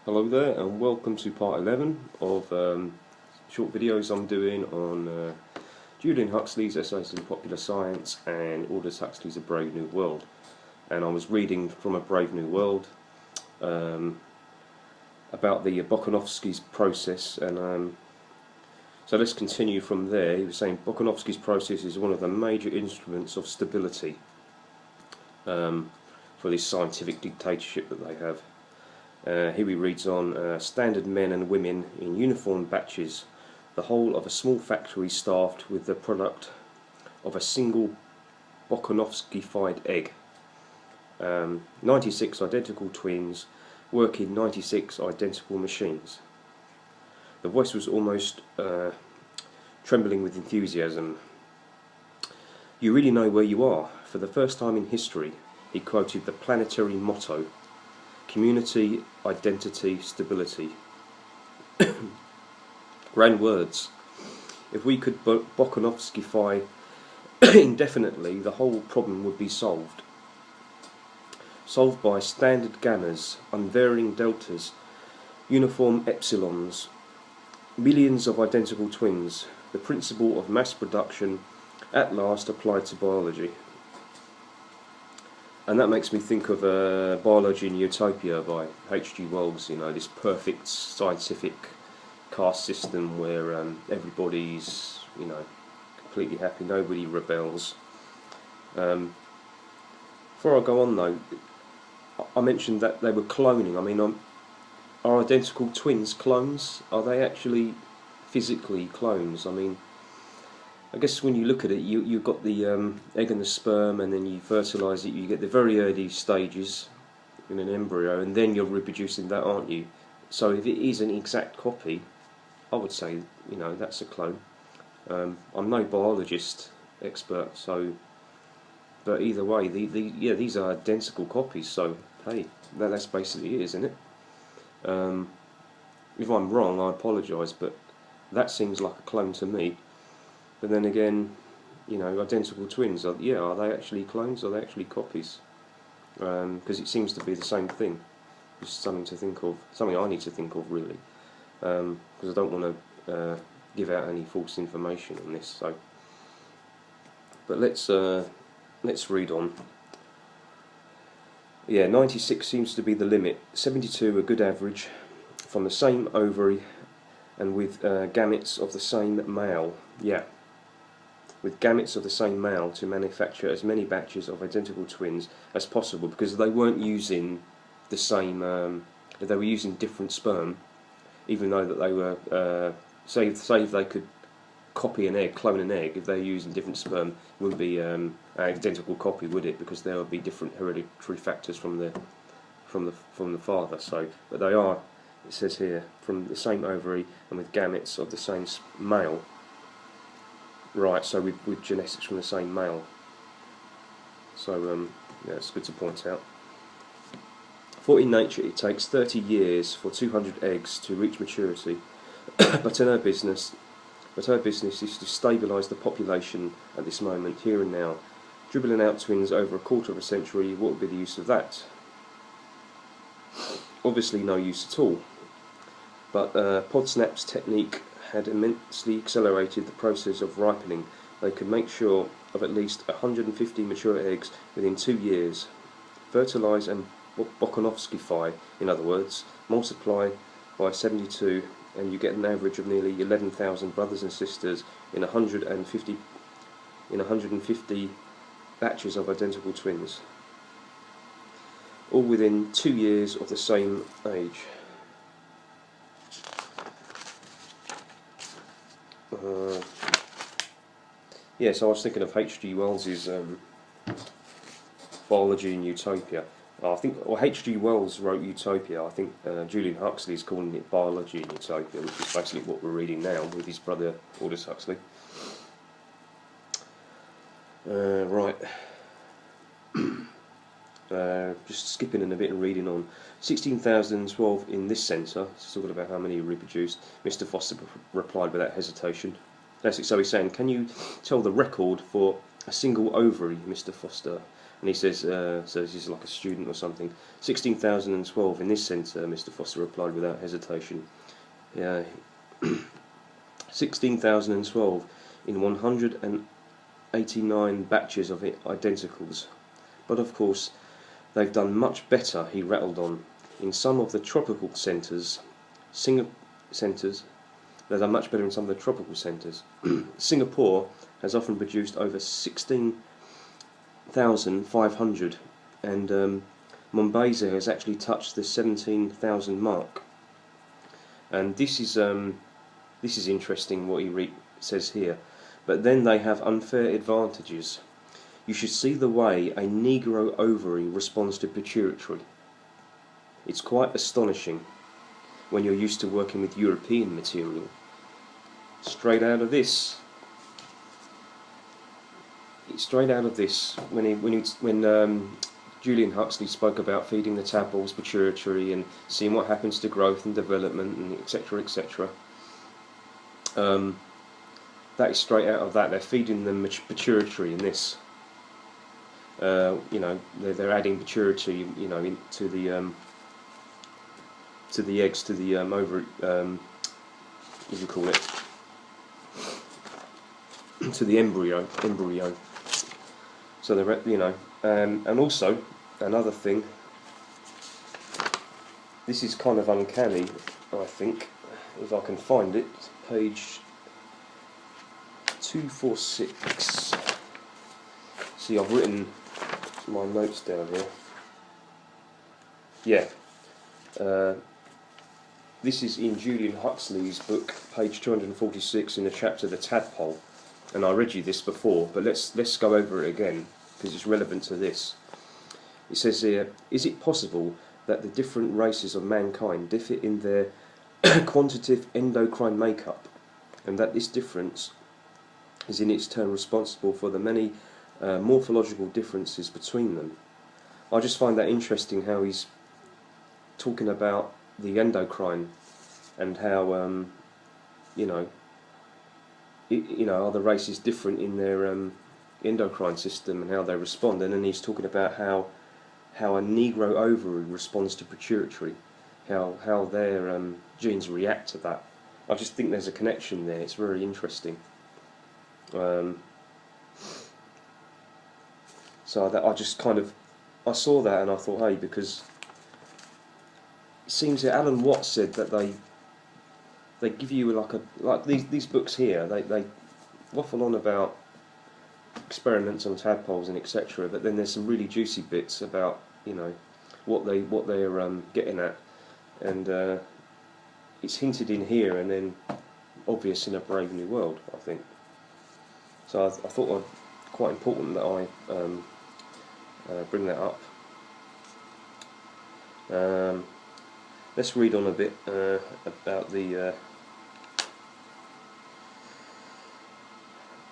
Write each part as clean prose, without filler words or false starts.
Hello there and welcome to part 11 of short videos I'm doing on J Huxley's Essays in Popular Science and Aldous Huxley's A Brave New World. And I was reading from A Brave New World about the Bokanovsky's process, and so let's continue from there. He was saying Bokanovsky's process is one of the major instruments of stability for this scientific dictatorship that they have. Here he reads on, standard men and women in uniform batches, the whole of a small factory staffed with the product of a single Bokanovsky-fied egg. 96 identical twins working 96 identical machines. The voice was almost trembling with enthusiasm. You really know where you are. For the first time in history, he quoted the planetary motto: community, identity, stability. Grand words. If we could Bokanovskyfy indefinitely, the whole problem would be solved. Solved by standard gammas, unvarying deltas, uniform epsilons, millions of identical twins, the principle of mass production at last applied to biology. And that makes me think of Biology in Utopia by H. G. Wells. You know, this perfect scientific caste system where everybody's, you know, completely happy, nobody rebels. Before I go on though, I mentioned that they were cloning. I mean, are identical twins clones? Are they actually physically clones? I mean, I guess when you look at it, you've got the egg and the sperm, and then you fertilise it. You get the very early stages in an embryo, and then you're reproducing that, aren't you? So if it is an exact copy, I would say, you know, that's a clone. I'm no biologist expert, so, but either way, yeah, these are identical copies. So hey, that's basically it, isn't it? If I'm wrong, I apologise, but that seems like a clone to me. But then again, you know, identical twins, are they actually clones? Are they actually copies? Because it seems to be the same thing. Just something to think of, something I need to think of really, because I don't want to give out any false information on this. So, but let's read on. Yeah, 96 seems to be the limit. 72 a good average, from the same ovary, and with gametes of the same male. Yeah. With gametes of the same male to manufacture as many batches of identical twins as possible, because they weren't using the same, they were using different sperm, even though that they were, say if they could copy an egg, clone an egg, if they're using different sperm, it wouldn't be an identical copy, would it? Because there would be different hereditary factors from the father. So, but they are, it says here, from the same ovary and with gametes of the same male. Right, so with genetics from the same male. So yeah, it's good to point out. For in nature it takes 30 years for 200 eggs to reach maturity, but her business is to stabilise the population at this moment, here and now. Dribbling out twins over a quarter of a century, what would be the use of that? Obviously no use at all. But Podsnap's technique had immensely accelerated the process of ripening. They could make sure of at least 150 mature eggs within 2 years. Fertilise and Bokanovskyfy, in other words, multiply by 72, and you get an average of nearly 11,000 brothers and sisters in 150 batches of identical twins, all within 2 years of the same age. Yeah, so I was thinking of H. G. Wells's Biology in Utopia. I think, well, H. G. Wells wrote Utopia. I think J Huxley is calling it Biology in Utopia, which is basically what we're reading now with his brother Aldous Huxley. Right. Just skipping in a bit and reading on. 16,012 in this centre. It's talking about how many reproduced. Mr. Foster replied without hesitation. So he's saying, can you tell the record for a single ovary, Mr. Foster? And he says, so this is like a student or something. 16,012 in this centre, Mr. Foster replied without hesitation. Yeah, 16,012 in 189 batches of identicals. But of course, they've done much better, he rattled on. In some of the tropical centres, they've done much better in some of the tropical centres. Singapore has often produced over 16,500, and Mombasa has actually touched the 17,000 mark. And this is interesting what he says here. But then they have unfair advantages. You should see the way a Negro ovary responds to pituitary. It's quite astonishing when you're used to working with European material. Straight out of this. It's straight out of this. When Julian Huxley spoke about feeding the tadpoles pituitary and seeing what happens to growth and development and etc. etc. That is straight out of that. They're feeding them pituitary in this. You know, they're adding pituitary, you know, into the eggs, to the ovary, what do you call it? To the embryo. So they're, you know, and also another thing. This is kind of uncanny, I think, if I can find it. Page 246. See, I've written my notes down here. Yeah. This is in Julian Huxley's book, page 246, in the chapter The Tadpole. And I read you this before, but let's go over it again, because it's relevant to this. It says here, is it possible that the different races of mankind differ in their quantitative endocrine makeup, and that this difference is in its turn responsible for the many morphological differences between them? I just find that interesting how he's talking about the endocrine and how are the races different in their endocrine system and how they respond, and then he's talking about how a Negro ovary responds to pituitary, how their genes react to that. I just think there's a connection there. It's very interesting. So that I just kind of saw that and I thought, hey, because it seems that Alan Watts said that they give you like these books here. They waffle on about experiments on tadpoles and etc. But then there's some really juicy bits about, you know, what they're getting at, and it's hinted in here and then obvious in A Brave New World, I think. So I thought it quite important that I bring that up. Let's read on a bit about the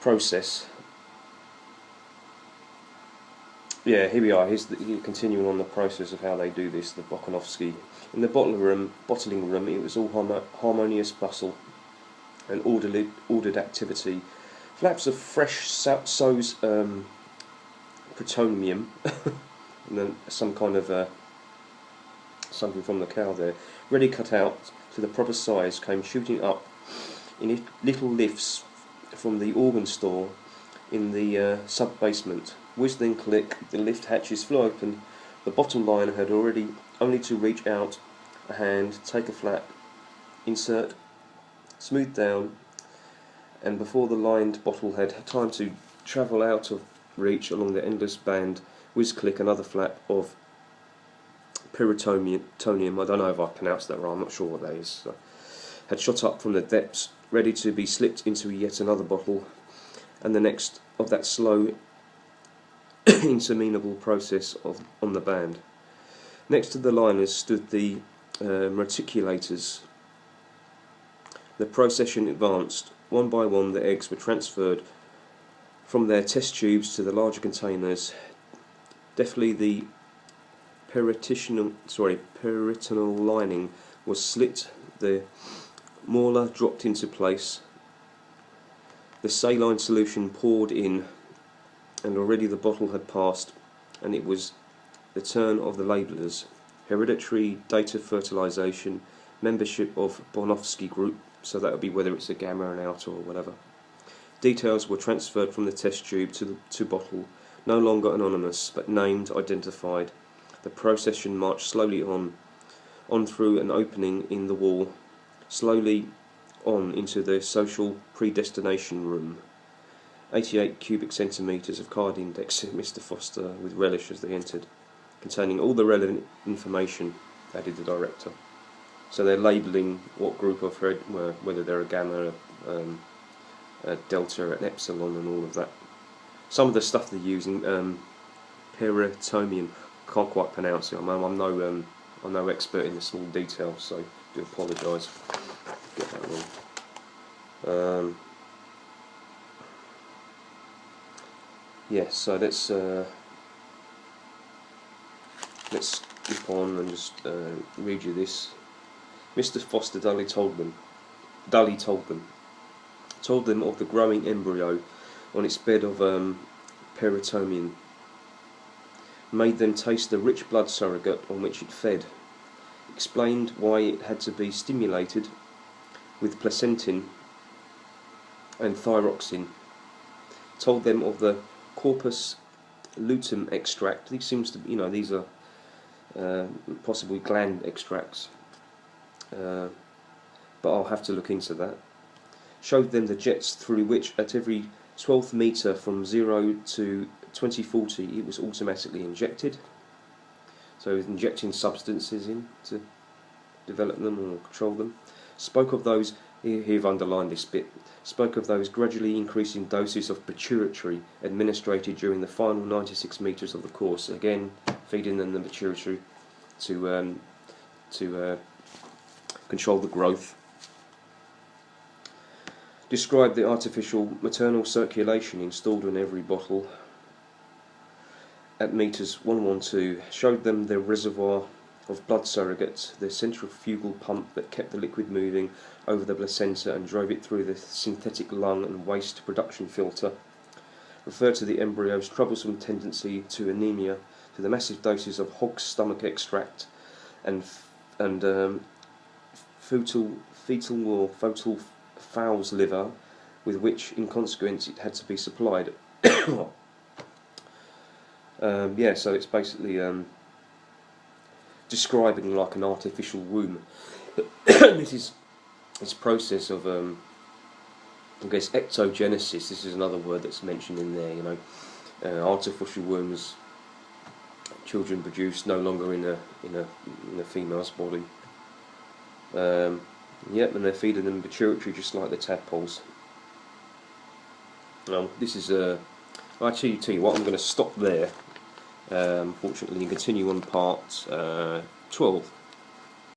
process. Yeah, here we are. Here's continuing on the process of how they do this, the Bokanovsky. In the bottling room, it was all harmonious bustle and ordered activity. Flaps of fresh sows plutonium, and then some kind of something from the cow there, ready cut out to the proper size, came shooting up in little lifts from the organ store in the sub-basement. Whiz then click, the lift hatches flew open. The bottom line had only to reach out a hand, take a flap, insert, smooth down, and before the lined bottle had time to travel out of reach along the endless band, whiz click, another flap of peritoneum, I don't know if I pronounced that right, I'm not sure what that is, so, had shot up from the depths, ready to be slipped into yet another bottle, and the next of that slow, insurmountable process on the band. Next to the liners stood the reticulators. The procession advanced. One by one the eggs were transferred from their test tubes to the larger containers. Deftly the peritoneal lining was slit, the molar dropped into place, the saline solution poured in, and already the bottle had passed and it was the turn of the labellers. Hereditary data fertilisation, membership of Bonovsky group, so that would be whether it's a gamma, an alpha, or whatever. Details were transferred from the test tube to bottle, no longer anonymous, but named, identified. The procession marched slowly on through an opening in the wall, slowly on into the social predestination room. 88 cubic centimetres of card index, said Mr. Foster with relish as they entered, containing all the relevant information, added the director. So they're labelling what group of whether they're a gamma, a delta, an epsilon, and all of that. Some of the stuff they're using, peritomium, can't quite pronounce it. I'm no expert in the small details, so I do apologise. Get that wrong. Yes, so let's skip on and just read you this. Mr. Foster dully told them of the growing embryo on its bed of peritomium, made them taste the rich blood surrogate on which it fed, explained why it had to be stimulated with placentin and thyroxine, told them of the corpus luteum extract. These seems to be, these are possibly gland extracts, but I'll have to look into that. Showed them the jets through which at every 12th metre from 0 to 2040 it was automatically injected. So injecting substances in to develop them or control them. Spoke of those, here I've underlined this bit, spoke of those gradually increasing doses of pituitary administered during the final 96 metres of the course. Again, feeding them the pituitary to control the growth. Described the artificial maternal circulation installed in every bottle at meters 112, showed them the reservoir of blood surrogates, the centrifugal pump that kept the liquid moving over the placenta and drove it through the synthetic lung and waste production filter, referred to the embryo's troublesome tendency to anemia, to the massive doses of hog's stomach extract and fetal fowl's liver, with which, in consequence, it had to be supplied. So it's basically describing like an artificial womb. This process of, I guess, ectogenesis. This is another word that's mentioned in there. Artificial wombs, children produced no longer in a female's body. And they're feeding them pituitary just like the tadpoles. This is I tell you what, I'm going to stop there. Fortunately, and continue on part 12.